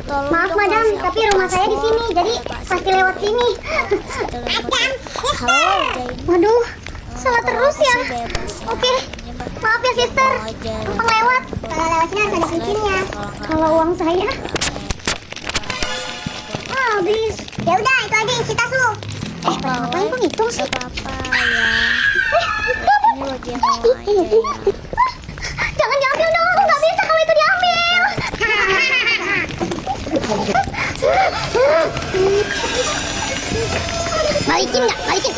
Maaf madam, tapi rumah saya di sini, jadi pasti lewat sini. Waduh, salah terus ya. Oke, maaf ya sister, numpang lewat. Kalau lewat sini harus ada kunci-nya. Kalau uang saya habis. Ya udah, itu aja isi tas lu. Ngapain kok ngitung sih? Apa-apa ya. Ini lagi yang